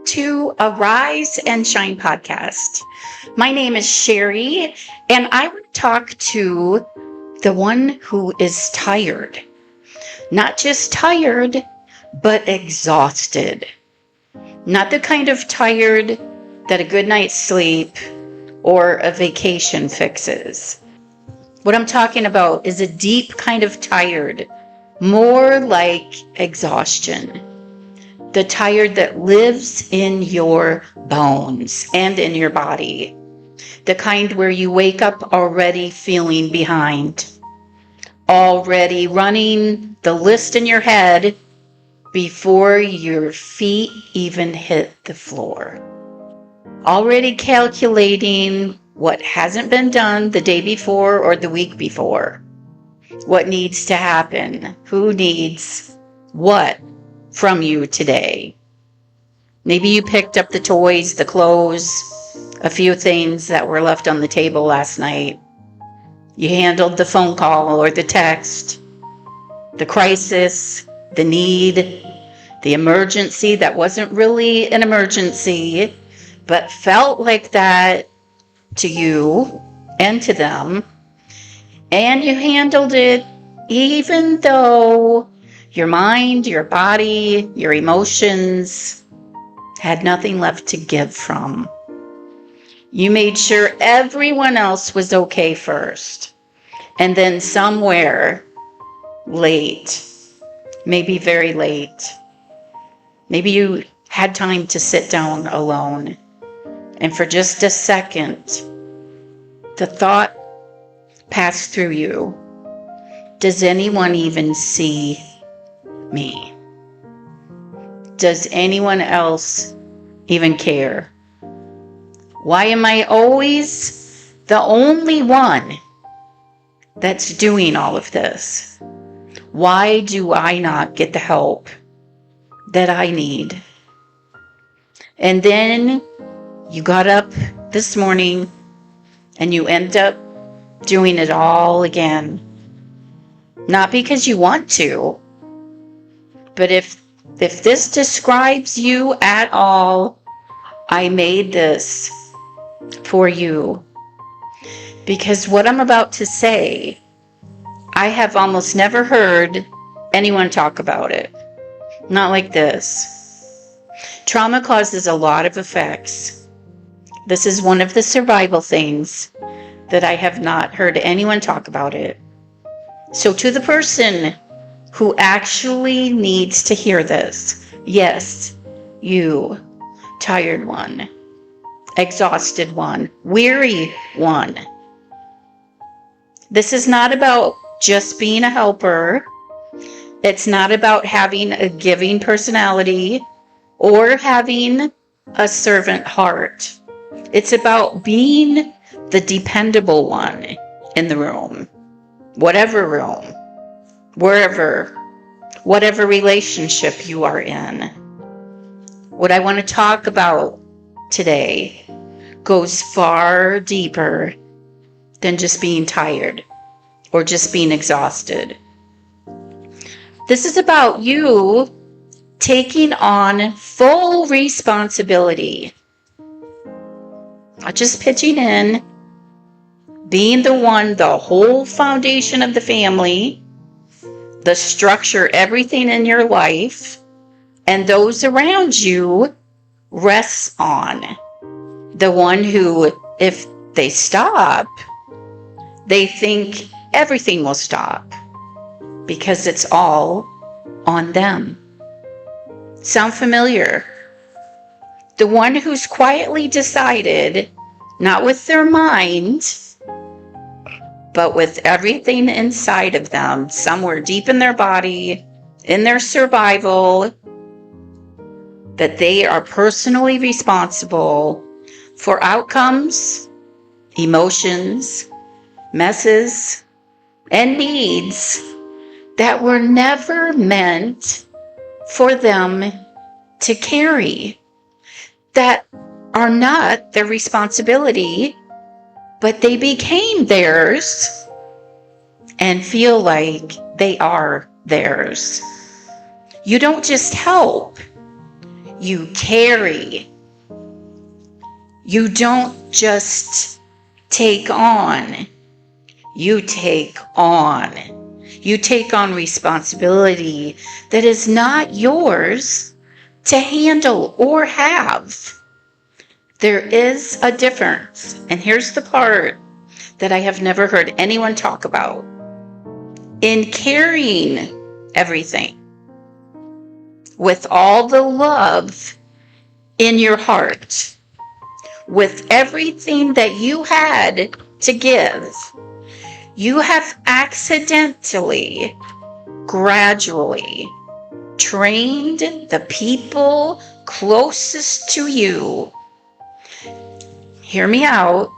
to a Rise and Shine podcast. My name is Sherry, and I want to talk to the one who is tired. Not just tired, but exhausted. Not the kind of tired that a good night's sleep or a vacation fixes. What I'm talking about is a deep kind of tired, more like exhaustion. The tired that lives in your bones and in your body. The kind where you wake up already feeling behind. Already running the list in your head before your feet even hit the floor. Already calculating what hasn't been done the day before or the week before. What needs to happen? Who needs what from you today? Maybe you picked up the toys, the clothes, a few things that were left on the table last night. You handled the phone call or the text, the crisis, the need, the emergency that wasn't really an emergency, but felt like that to you and to them. And you handled it even though your mind, your body, your emotions had nothing left to give from. You made sure everyone else was okay first. And then somewhere late, maybe very late, maybe you had time to sit down alone. And for just a second, the thought passed through you. Does anyone even see me? Does anyone else even care? Why am I always the only one that's doing all of this? Why do I not get the help that I need? And then you got up this morning and you end up doing it all again. Not because you want to, but if this describes you at all, I made this for you. Because what I'm about to say, I have almost never heard anyone talk about it. Not like this. Trauma causes a lot of effects. This is one of the survival things that I have not heard anyone talk about it. So to the person who actually needs to hear this, yes, you, tired one, exhausted one, weary one. This is not about just being a helper. It's not about having a giving personality or having a servant heart. It's about being the dependable one in the room, whatever room, wherever, whatever relationship you are in. What I want to talk about today goes far deeper than just being tired or just being exhausted. This is about you taking on full responsibility. Not just pitching in, being the one, the whole foundation of the family, the structure, everything in your life, and those around you rests on. The one who, if they stop, they think everything will stop because it's all on them. Sound familiar? The one who's quietly decided, not with their mind, but with everything inside of them, somewhere deep in their body, in their survival, that they are personally responsible for outcomes, emotions, messes, and needs that were never meant for them to carry, that are not their responsibility, but they became theirs and feel like they are theirs. You don't just help. You carry. You don't just take on. You take on. You take on responsibility that is not yours to handle or have. There is a difference. And here's the part that I have never heard anyone talk about. In carrying everything with all the love in your heart, with everything that you had to give, you have accidentally, gradually trained the people closest to you, hear me out,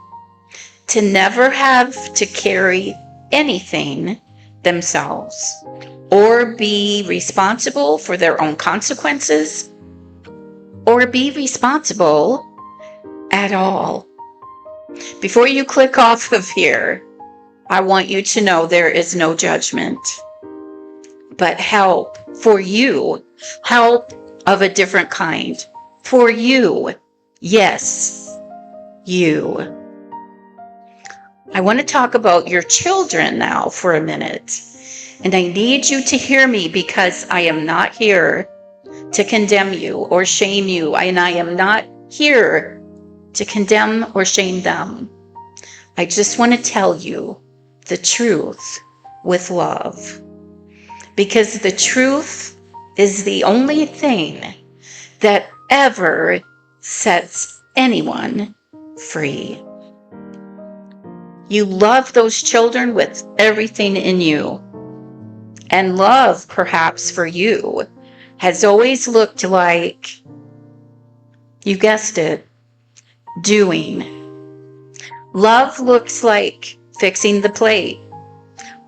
to never have to carry anything themselves or be responsible for their own consequences or be responsible at all. Before you click off of here, I want you to know there is no judgment, but help for you, help of a different kind for you. Yes, you. I want to talk about your children now for a minute, and I need you to hear me because I am not here to condemn you or shame you, and I am not here to condemn or shame them. I just want to tell you the truth with love, because the truth is the only thing that ever sets anyone free. You love those children with everything in you, and love, perhaps for you, has always looked like, you guessed it, doing. Love looks like fixing the plate.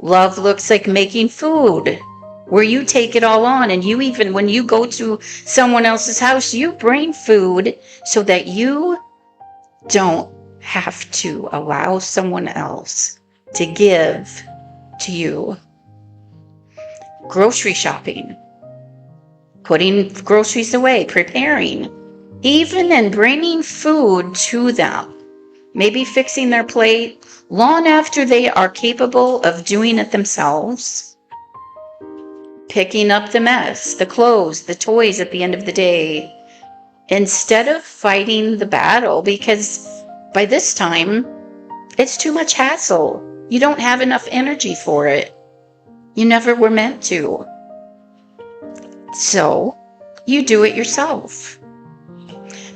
Love looks like making food where you take it all on, and you even, when you go to someone else's house, you bring food so that you don't have to allow someone else to give to you. Grocery shopping, putting groceries away, preparing, even and bringing food to them, maybe fixing their plate long after they are capable of doing it themselves, picking up the mess, the clothes, the toys at the end of the day, instead of fighting the battle, because by this time, it's too much hassle. You don't have enough energy for it. You never were meant to. So, you do it yourself.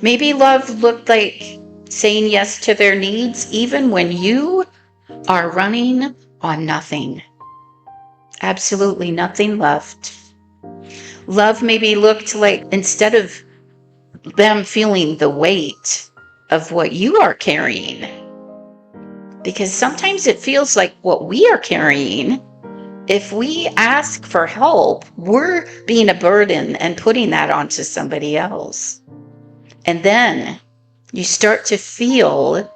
Maybe love looked like saying yes to their needs even when you are running on nothing. Absolutely nothing left. Love maybe looked like, instead of them feeling the weight of what you are carrying, because sometimes it feels like what we are carrying, if we ask for help, we're being a burden and putting that onto somebody else. And then you start to feel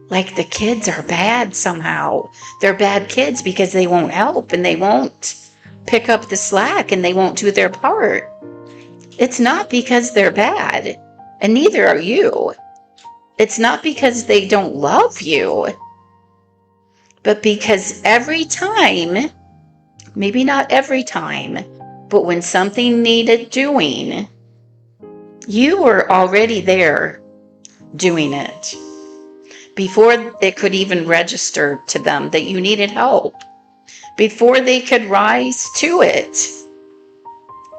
like the kids are bad somehow. They're bad kids because they won't help and they won't pick up the slack and they won't do their part. It's not because they're bad, and neither are you. It's not because they don't love you, but because every time, maybe not every time, but when something needed doing, you were already there doing it before it could even register to them that you needed help, before they could rise to it.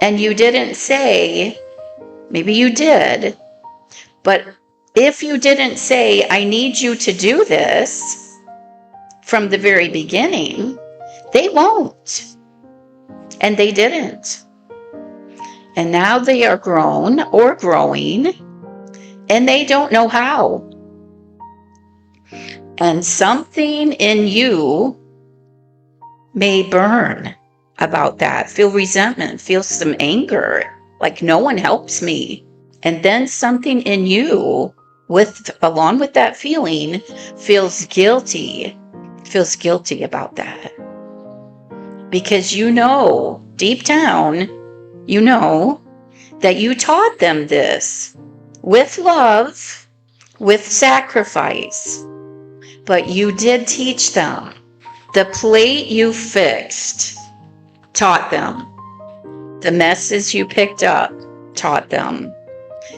And you didn't say, maybe you did, but if you didn't say, I need you to do this from the very beginning, they won't. And they didn't. And now they are grown or growing, and they don't know how. And something in you may burn about that, feel resentment, feel some anger, like no one helps me. And then something in you, along with that feeling, feels guilty about that. Because you know, deep down, you know that you taught them this with love, with sacrifice, but you did teach them. The plate you fixed taught them. The messes you picked up taught them.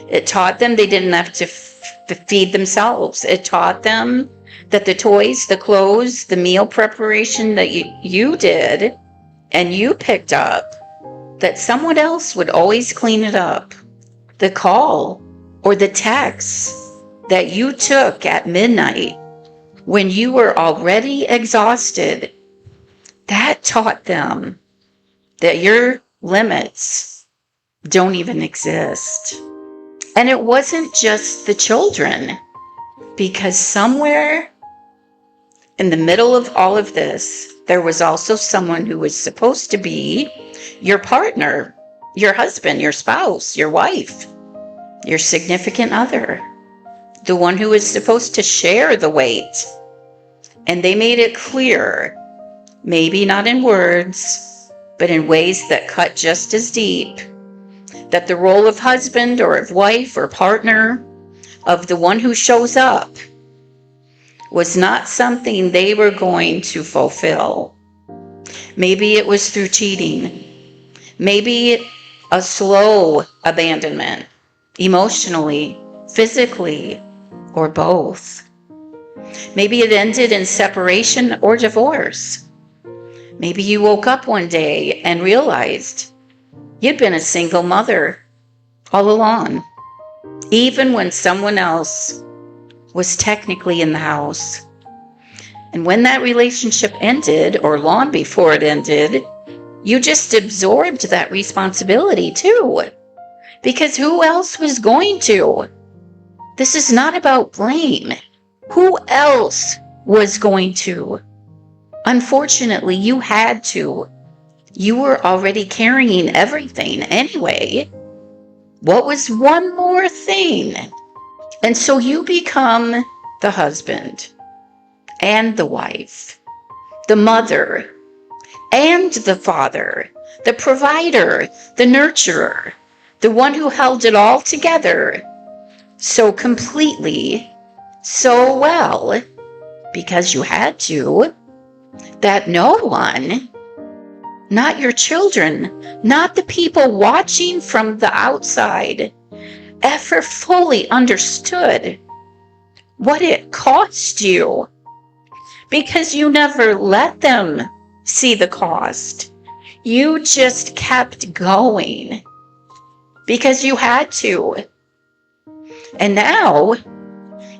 It taught them they didn't have to feed themselves. It taught them that the toys, the clothes, the meal preparation that you did and you picked up, that someone else would always clean it up. The call or the text that you took at midnight when you were already exhausted, that taught them that your limits don't even exist. And it wasn't just the children, because somewhere in the middle of all of this, there was also someone who was supposed to be your partner, your husband, your spouse, your wife, your significant other, the one who was supposed to share the weight. And they made it clear, maybe not in words, but in ways that cut just as deep, that the role of husband or of wife or partner, of the one who shows up, was not something they were going to fulfill. Maybe it was through cheating. Maybe a slow abandonment, emotionally, physically, or both. Maybe it ended in separation or divorce. Maybe you woke up one day and realized you'd been a single mother all along, even when someone else was technically in the house. And when that relationship ended, or long before it ended, you just absorbed that responsibility too. Because who else was going to? This is not about blame. Who else was going to? Unfortunately, you had to. You were already carrying everything anyway. What was one more thing? And so you become the husband and the wife, the mother and the father, the provider, the nurturer, the one who held it all together so completely, so well, because you had to, that no one, not your children, not the people watching from the outside, ever fully understood what it cost you, because you never let them see the cost. You just kept going because you had to. And now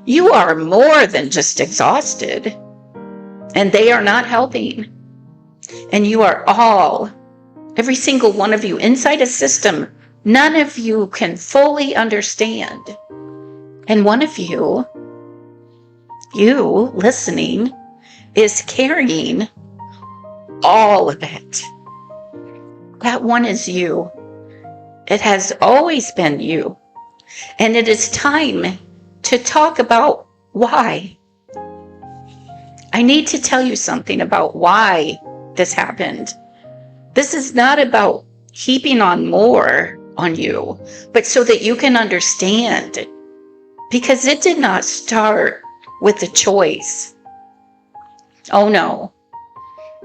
you are more than just exhausted, and they are not helping. And you are all, every single one of you, inside a system none of you can fully understand. And one of you listening, is carrying all of it. That one is you. It has always been you. And it is time to talk about why. I need to tell you something about why this happened. This is not about heaping on more on you, but so that you can understand. Because it did not start with a choice. Oh no.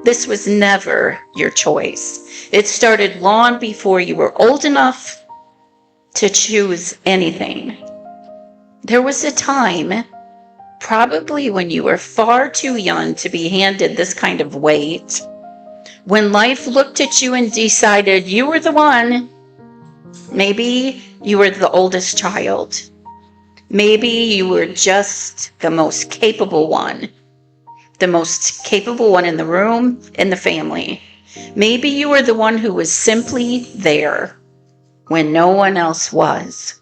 This was never your choice. It started long before you were old enough to choose anything. There was a time, probably when you were far too young to be handed this kind of weight, when life looked at you and decided you were the one. Maybe you were the oldest child. Maybe you were just the most capable one. The most capable one in the room, in the family. Maybe you were the one who was simply there when no one else was.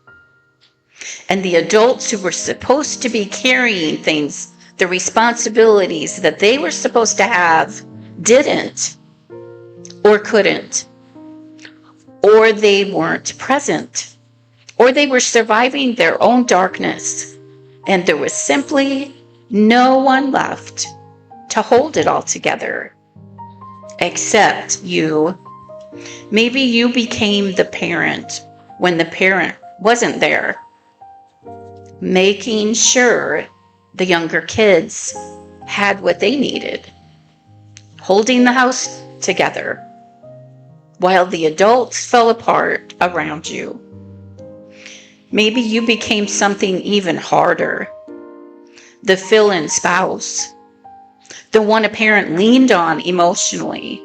And the adults who were supposed to be carrying things, the responsibilities that they were supposed to have, didn't, or couldn't, or they weren't present, or they were surviving their own darkness, and there was simply no one left to hold it all together, except you. Maybe you became the parent when the parent wasn't there, making sure the younger kids had what they needed, holding the house together while the adults fell apart around you. Maybe you became something even harder, the fill-in spouse, the one a parent leaned on emotionally,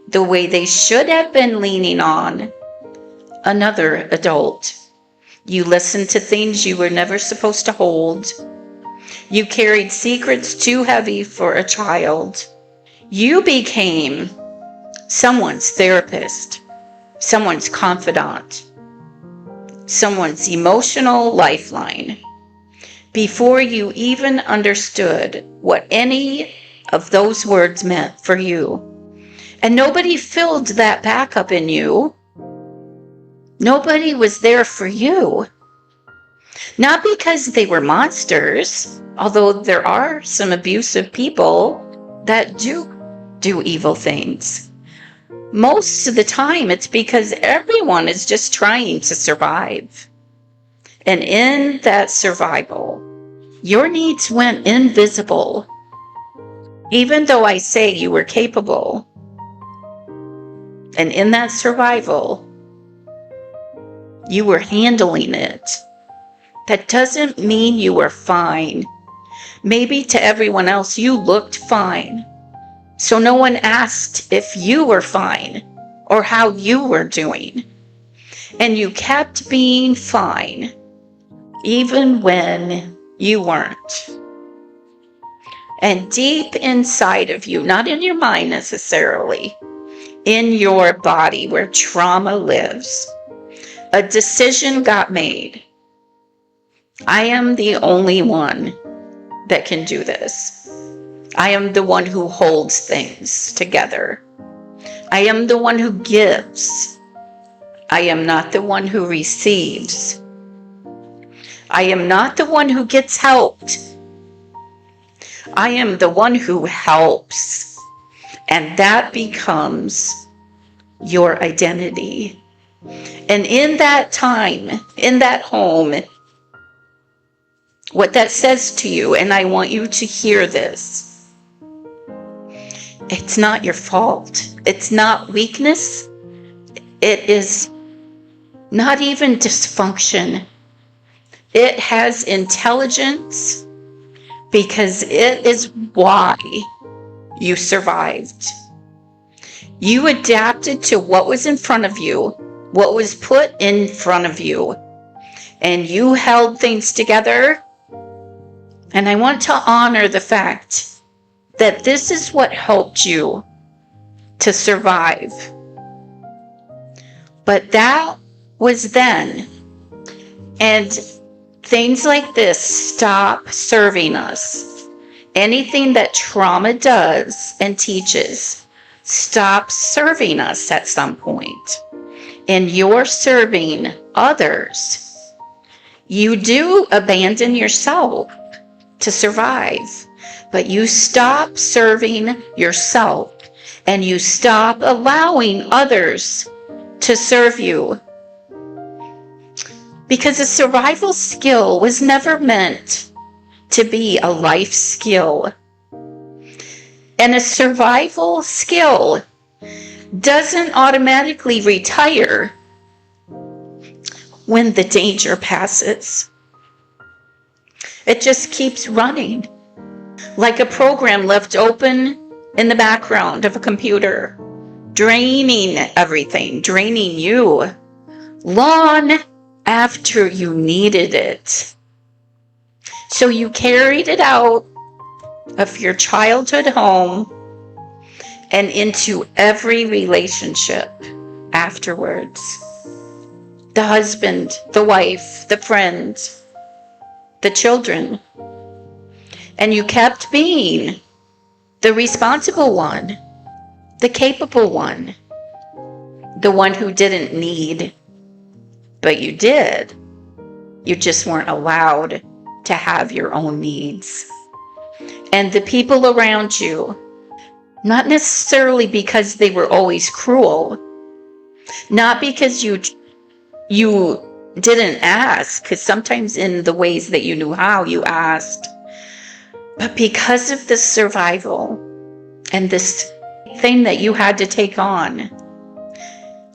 the way they should have been leaning on another adult. You listened to things you were never supposed to hold. You carried secrets too heavy for a child. You became someone's therapist, someone's confidant, someone's emotional lifeline, before you even understood what any of those words meant for you. And nobody filled that backup in you. Nobody was there for you. Not because they were monsters, although there are some abusive people that do evil things. Most of the time, it's because everyone is just trying to survive. And in that survival, your needs went invisible. Even though I say you were capable. And in that survival, you were handling it. That doesn't mean you were fine. Maybe to everyone else you looked fine. So no one asked if you were fine or how you were doing. And you kept being fine, even when you weren't. And deep inside of you, not in your mind necessarily, in your body where trauma lives, a decision got made. I am the only one that can do this. I am the one who holds things together. I am the one who gives. I am not the one who receives. I am not the one who gets helped. I am the one who helps. And that becomes your identity. And in that time, in that home, what that says to you, and I want you to hear this, it's not your fault. It's not weakness. It is not even dysfunction. It has intelligence because it is why you survived. You adapted to what was in front of you, what was put in front of you, and you held things together. And I want to honor the fact that this is what helped you to survive. But that was then. And things like this stop serving us. Anything that trauma does and teaches stops serving us at some point. And you're serving others. You do abandon yourself to survive. But you stop serving yourself and you stop allowing others to serve you. Because a survival skill was never meant to be a life skill. And a survival skill doesn't automatically retire when the danger passes. It just keeps running. Like a program left open in the background of a computer, draining everything, draining you, long after you needed it. So you carried it out of your childhood home and into every relationship afterwards. The husband, the wife, the friend, the children. And you kept being the responsible one, the capable one, the one who didn't need, but you did. You just weren't allowed to have your own needs. And the people around you, not necessarily because they were always cruel, not because you you didn't ask, because sometimes in the ways that you knew how, you asked. But because of this survival and this thing that you had to take on,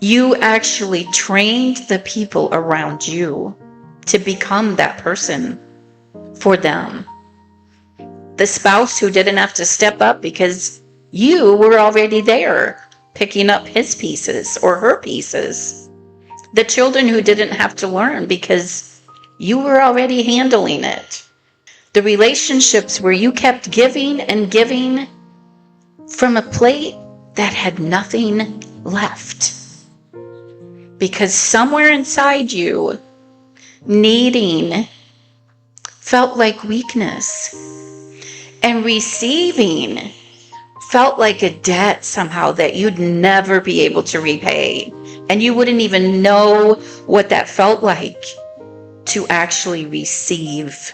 you actually trained the people around you to become that person for them. The spouse who didn't have to step up because you were already there, picking up his pieces or her pieces. The children who didn't have to learn because you were already handling it. The relationships where you kept giving and giving from a plate that had nothing left. Because somewhere inside you, needing felt like weakness. And receiving felt like a debt somehow that you'd never be able to repay. And you wouldn't even know what that felt like to actually receive.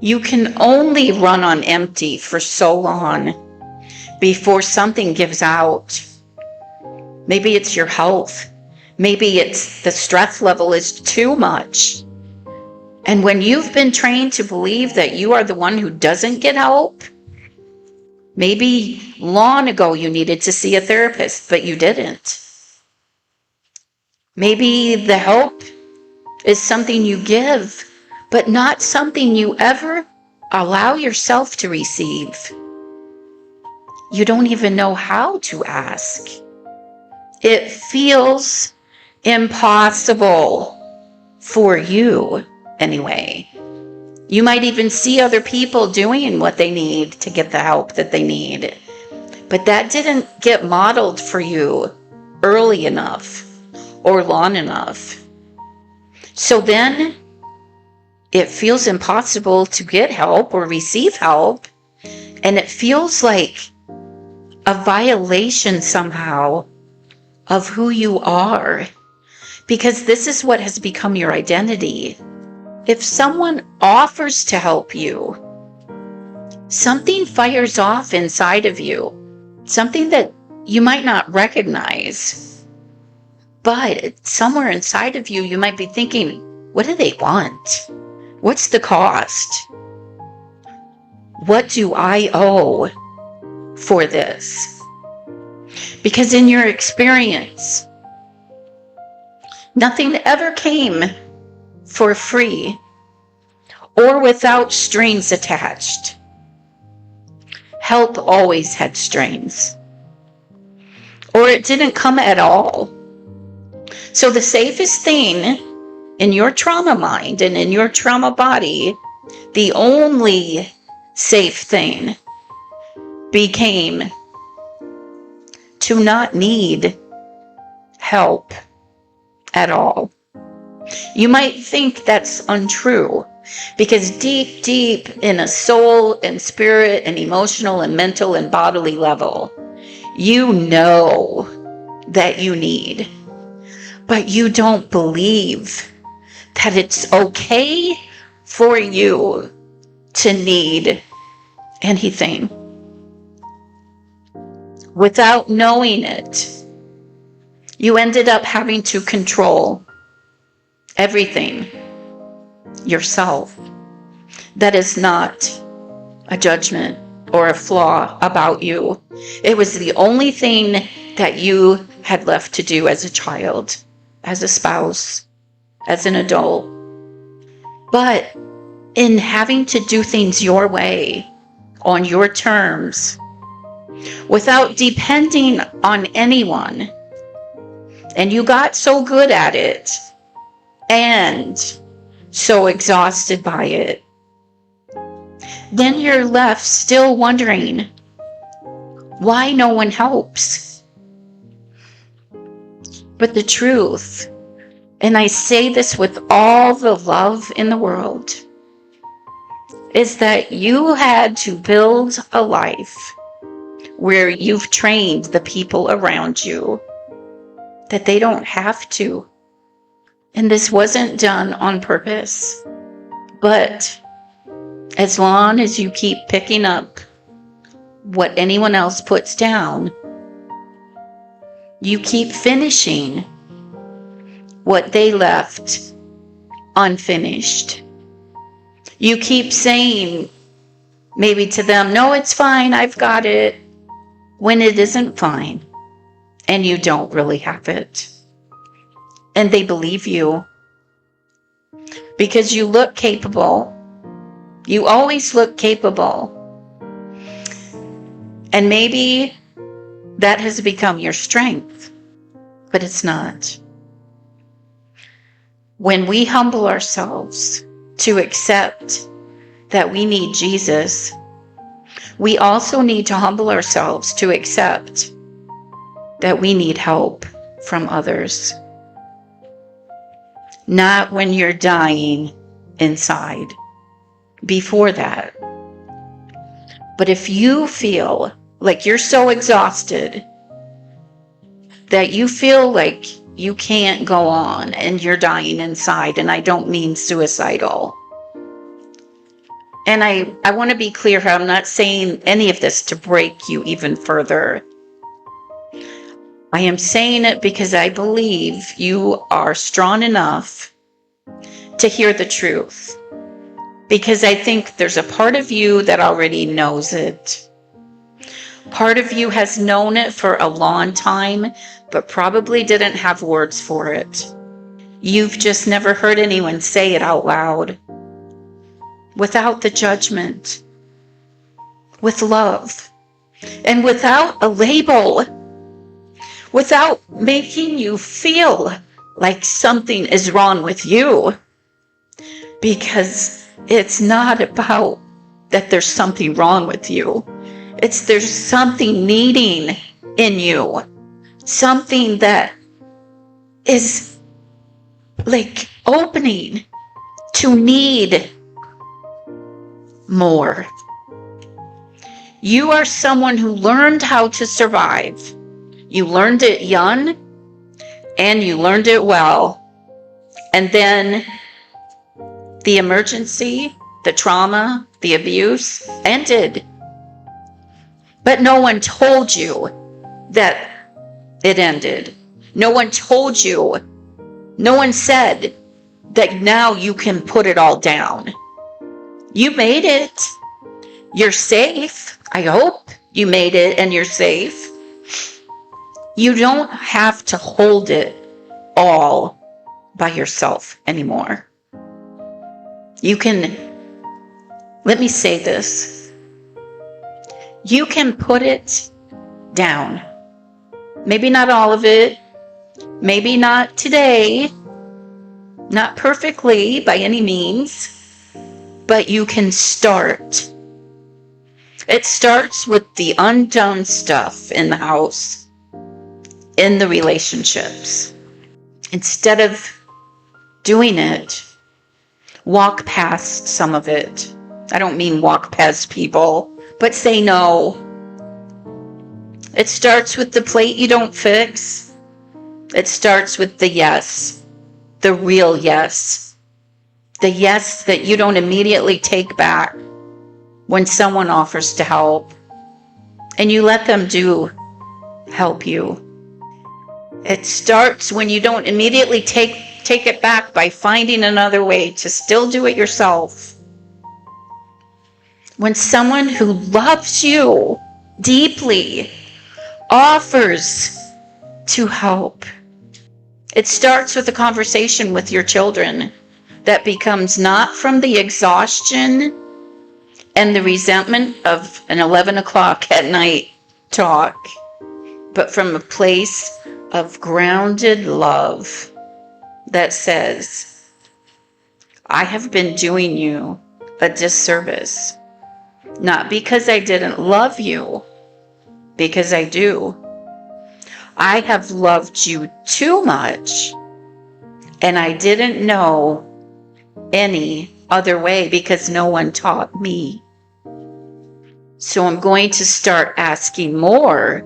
You can only run on empty for so long before something gives out. Maybe it's your health. Maybe it's the stress level is too much. And when you've been trained to believe that you are the one who doesn't get help, maybe long ago you needed to see a therapist, but you didn't. Maybe the help is something you give, but not something you ever allow yourself to receive. You don't even know how to ask. It feels impossible for you anyway. You might even see other people doing what they need to get the help that they need. But that didn't get modeled for you early enough or long enough. So then it feels impossible to get help or receive help. And it feels like a violation somehow of who you are, because this is what has become your identity. If someone offers to help you, something fires off inside of you, something that you might not recognize, but somewhere inside of you, you might be thinking, what do they want? What's the cost? What do I owe for this? Because in your experience, nothing ever came for free or without strings attached. Help always had strings, or it didn't come at all. So the safest thing in your trauma mind and in your trauma body, the only safe thing became to not need help at all. You might think that's untrue, because deep, deep in a soul and spirit and emotional and mental and bodily level, you know that you need, but you don't believe that it's okay for you to need anything. Without knowing it, you ended up having to control everything yourself. That is not a judgment or a flaw about you. It was the only thing that you had left to do as a child, as a spouse, as an adult. But in having to do things your way, on your terms, without depending on anyone, and you got so good at it and so exhausted by it, then you're left still wondering why no one helps. But the truth, and I say this with all the love in the world, is that you had to build a life where you've trained the people around you that they don't have to. And this wasn't done on purpose. But as long as you keep picking up what anyone else puts down, you keep finishing what they left unfinished. You keep saying maybe to them, no, it's fine, I've got it, when it isn't fine and you don't really have it. And they believe you because you look capable. You always look capable. And maybe that has become your strength, but it's not. When we humble ourselves to accept that we need Jesus, we also need to humble ourselves to accept that we need help from others. Not when you're dying inside, before that. But if you feel like you're so exhausted that you feel like you can't go on and you're dying inside, and I don't mean suicidal. And I want to be clear here, I'm not saying any of this to break you even further. I am saying it because I believe you are strong enough to hear the truth. Because I think there's a part of you that already knows it. Part of you has known it for a long time, but probably didn't have words for it. You've just never heard anyone say it out loud. Without the judgment. With love. And without a label. Without making you feel like something is wrong with you. Because it's not about that there's something wrong with you. It's there's something needing in you. Something that is like opening to need more. You are someone who learned how to survive. You learned it young and you learned it well. And then the emergency, the trauma, the abuse ended. But no one told you that it ended. No one told you. No one said that now you can put it all down. You made it. You're safe. I hope you made it and you're safe. You don't have to hold it all by yourself anymore. You can, let me say this. You can put it down. Maybe not all of it. Maybe not today. Not perfectly by any means. But you can start. It starts with the undone stuff in the house. In the relationships. Instead of doing it, walk past some of it. I don't mean walk past people, but say no. It starts with the plate you don't fix. It starts with the yes, the real yes. The yes that you don't immediately take back when someone offers to help. And you let them help you. It starts when you don't immediately take it back by finding another way to still do it yourself. When someone who loves you deeply offers to help. It starts with a conversation with your children that becomes not from the exhaustion and the resentment of an 11 o'clock at night talk, but from a place of grounded love that says, I have been doing you a disservice. Not because I didn't love you, because I do. I have loved you too much, and I didn't know any other way because no one taught me. So I'm going to start asking more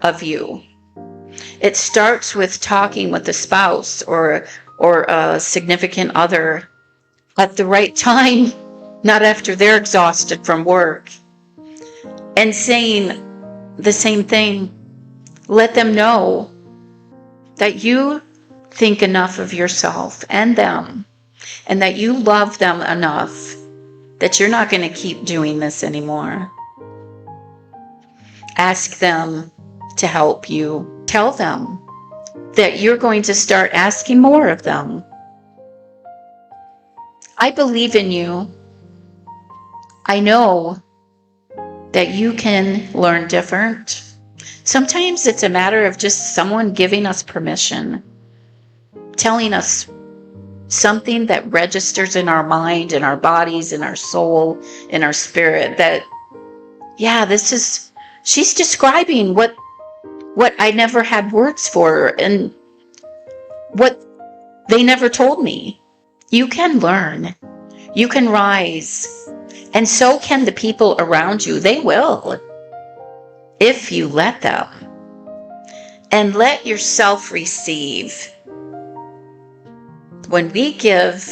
of you. It starts with talking with a spouse or a significant other at the right time, not after they're exhausted from work, and saying the same thing. Let them know that you think enough of yourself and them, and that you love them enough that you're not going to keep doing this anymore. Ask them to help you. Tell them that you're going to start asking more of them. I believe in you. I know that you can learn different. Sometimes it's a matter of just someone giving us permission, telling us something that registers in our mind, in our bodies, in our soul, in our spirit, that, yeah, she's describing what I never had words for and what they never told me. You can learn. You can rise. And so can the people around you. They will, if you let them. And let yourself receive. When we give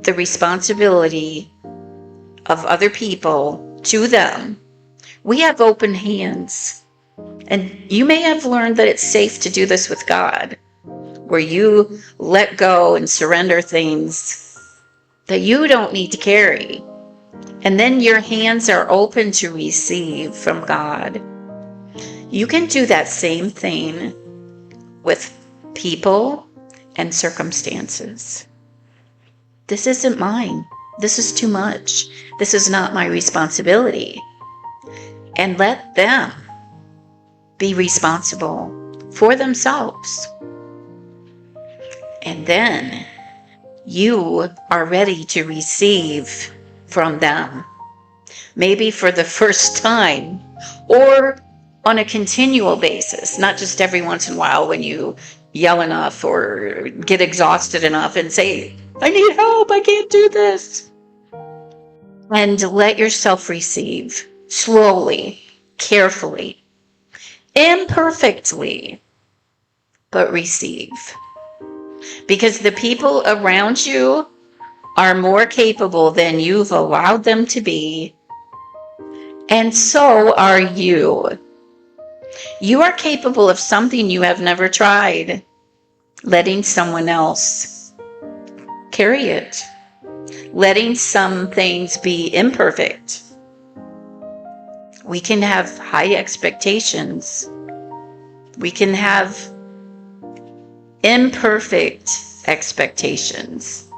the responsibility of other people to them, we have open hands. And you may have learned that it's safe to do this with God, where you let go and surrender things that you don't need to carry. And then your hands are open to receive from God. You can do that same thing with people and circumstances. This isn't mine. This is too much. This is not my responsibility. And let them be responsible for themselves. And then you are ready to receive from them, maybe for the first time or on a continual basis, not just every once in a while when you yell enough or get exhausted enough and say, I need help, I can't do this. And let yourself receive slowly, carefully, imperfectly, but receive. Because the people around you are more capable than you've allowed them to be. And so are you. You are capable of something you have never tried. Letting someone else carry it. Letting some things be imperfect. We can have high expectations. We can have imperfect expectations.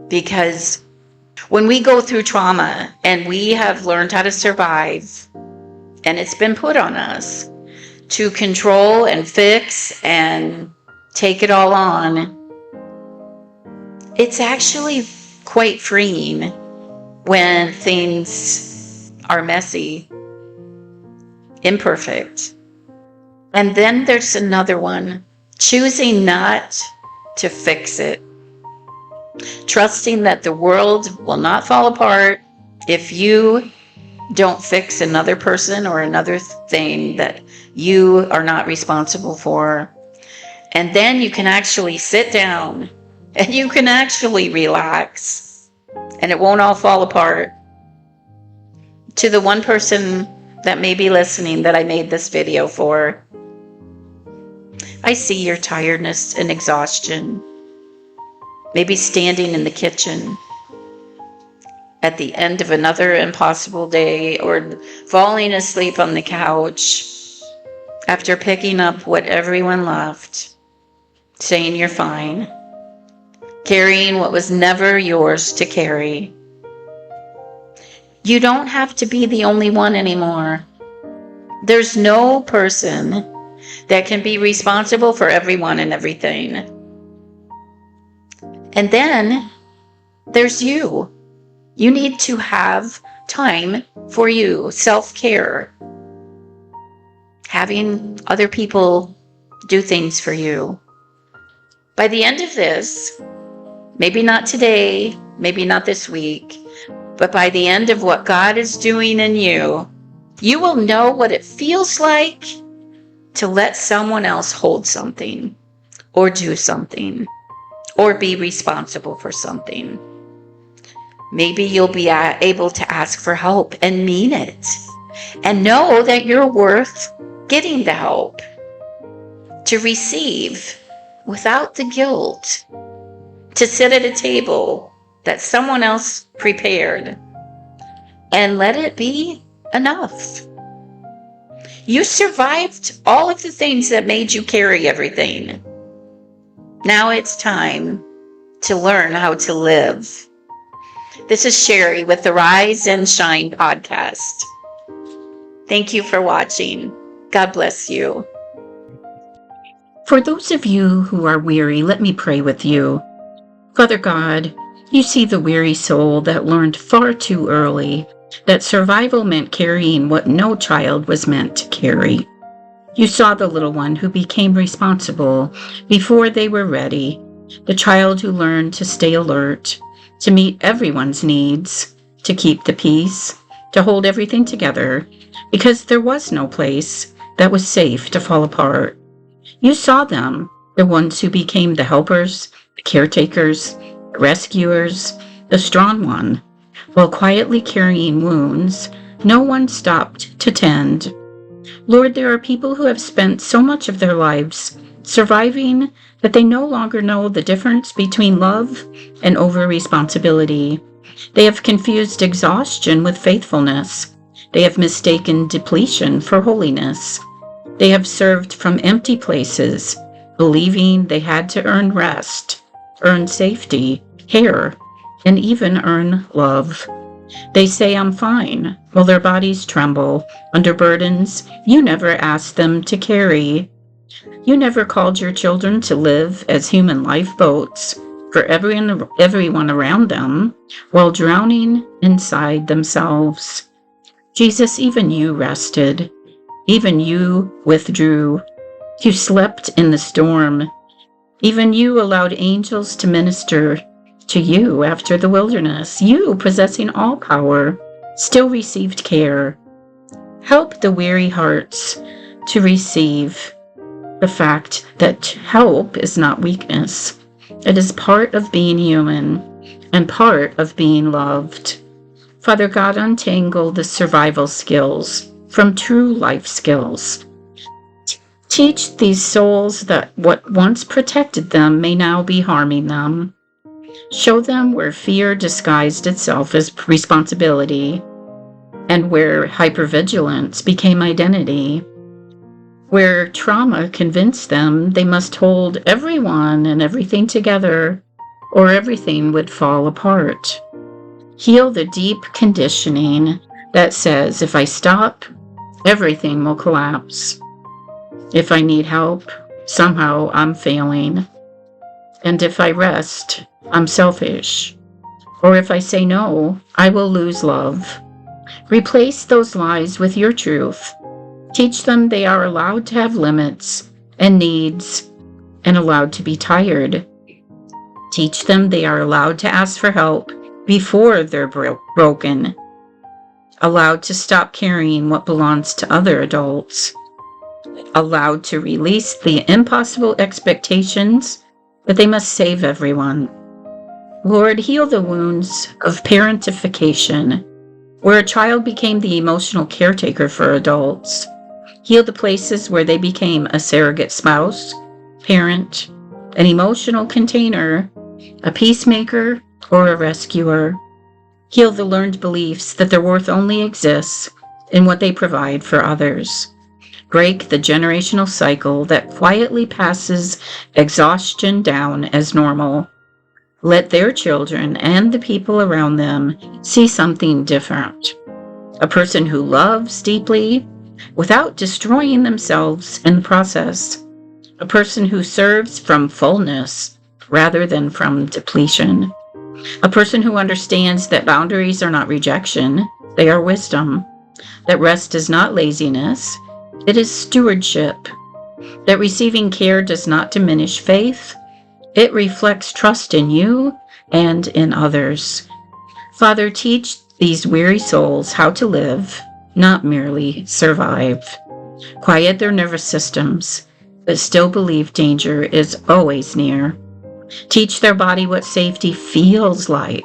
Because when we go through trauma and we have learned how to survive, and it's been put on us to control and fix and take it all on, it's actually quite freeing when things are messy, imperfect. And then there's another one, choosing not to fix it. Trusting that the world will not fall apart if you don't fix another person or another thing that you are not responsible for. And then you can actually sit down and you can actually relax and it won't all fall apart. To the one person that may be listening that I made this video for, I see your tiredness and exhaustion. Maybe standing in the kitchen at the end of another impossible day, or falling asleep on the couch after picking up what everyone left, saying you're fine, carrying what was never yours to carry. You don't have to be the only one anymore. There's no person that can be responsible for everyone and everything. And then there's you. You need to have time for you, self-care, having other people do things for you. By the end of this, maybe not today, maybe not this week, but by the end of what God is doing in you, you will know what it feels like to let someone else hold something or do something or be responsible for something. Maybe you'll be able to ask for help and mean it and know that you're worth getting the help, to receive without the guilt to sit at a table that someone else prepared and let it be enough. You survived all of the things that made you carry everything. Now it's time to learn how to live. This is Sherry with the Rise and Shine podcast. Thank you for watching. God bless you. For those of you who are weary, let me pray with you. Father God, you see the weary soul that learned far too early that survival meant carrying what no child was meant to carry. You saw the little one who became responsible before they were ready, the child who learned to stay alert, to meet everyone's needs, to keep the peace, to hold everything together, because there was no place that was safe to fall apart. You saw them, the ones who became the helpers, the caretakers, the rescuers, the strong one. While quietly carrying wounds, no one stopped to tend. Lord, there are people who have spent so much of their lives surviving that they no longer know the difference between love and over-responsibility. They have confused exhaustion with faithfulness. They have mistaken depletion for holiness. They have served from empty places, believing they had to earn rest, earn safety, care, and even earn love. They say, "I'm fine," while their bodies tremble under burdens you never asked them to carry. You never called your children to live as human lifeboats for everyone around them while drowning inside themselves. Jesus, even you rested. Even you withdrew. You slept in the storm. Even you allowed angels to minister to you after the wilderness. You, possessing all power, still received care. Help the weary hearts to receive the fact that help is not weakness. It is part of being human and part of being loved. Father God, untangle the survival skills from true life skills. Teach these souls that what once protected them may now be harming them. Show them where fear disguised itself as responsibility and where hypervigilance became identity. Where trauma convinced them they must hold everyone and everything together or everything would fall apart. Heal the deep conditioning that says, if I stop, everything will collapse. If I need help, somehow I'm failing. And if I rest, I'm selfish. Or if I say no, I will lose love. Replace those lies with your truth. Teach them they are allowed to have limits and needs and allowed to be tired. Teach them they are allowed to ask for help before they're broken. Allowed to stop carrying what belongs to other adults. Allowed to release the impossible expectations that they must save everyone. Lord, heal the wounds of parentification, where a child became the emotional caretaker for adults. Heal the places where they became a surrogate spouse, parent, an emotional container, a peacemaker, or a rescuer. Heal the learned beliefs that their worth only exists in what they provide for others. Break the generational cycle that quietly passes exhaustion down as normal. Let their children and the people around them see something different. A person who loves deeply without destroying themselves in the process. A person who serves from fullness rather than from depletion. A person who understands that boundaries are not rejection, they are wisdom. That rest is not laziness, it is stewardship. That receiving care does not diminish faith, it reflects trust in you and in others. Father, teach these weary souls how to live, not merely survive. Quiet their nervous systems, but still believe danger is always near. Teach their body what safety feels like.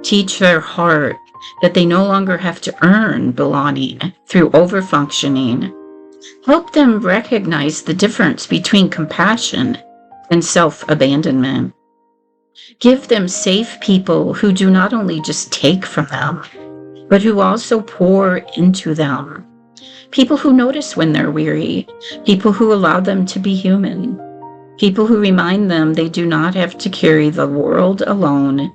Teach their heart that they no longer have to earn belonging through overfunctioning. Help them recognize the difference between compassion and self-abandonment. Give them safe people who do not only just take from them, but who also pour into them. People who notice when they're weary, people who allow them to be human, people who remind them they do not have to carry the world alone.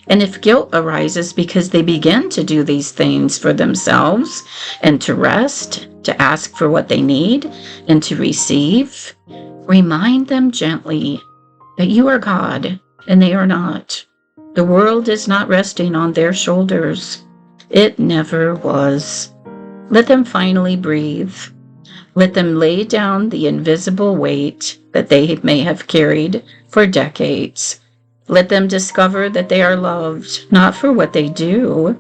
And if guilt arises because they begin to do these things for themselves and to rest, to ask for what they need, and to receive, remind them gently that you are God and they are not. The world is not resting on their shoulders. It never was. Let them finally breathe. Let them lay down the invisible weight that they may have carried for decades. Let them discover that they are loved, not for what they do,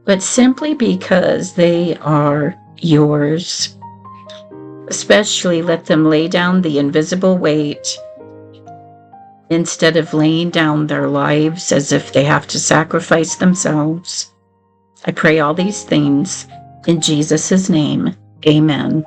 but simply because they are yours. Especially let them lay down the invisible weight instead of laying down their lives as if they have to sacrifice themselves. I pray all these things in Jesus' name. Amen.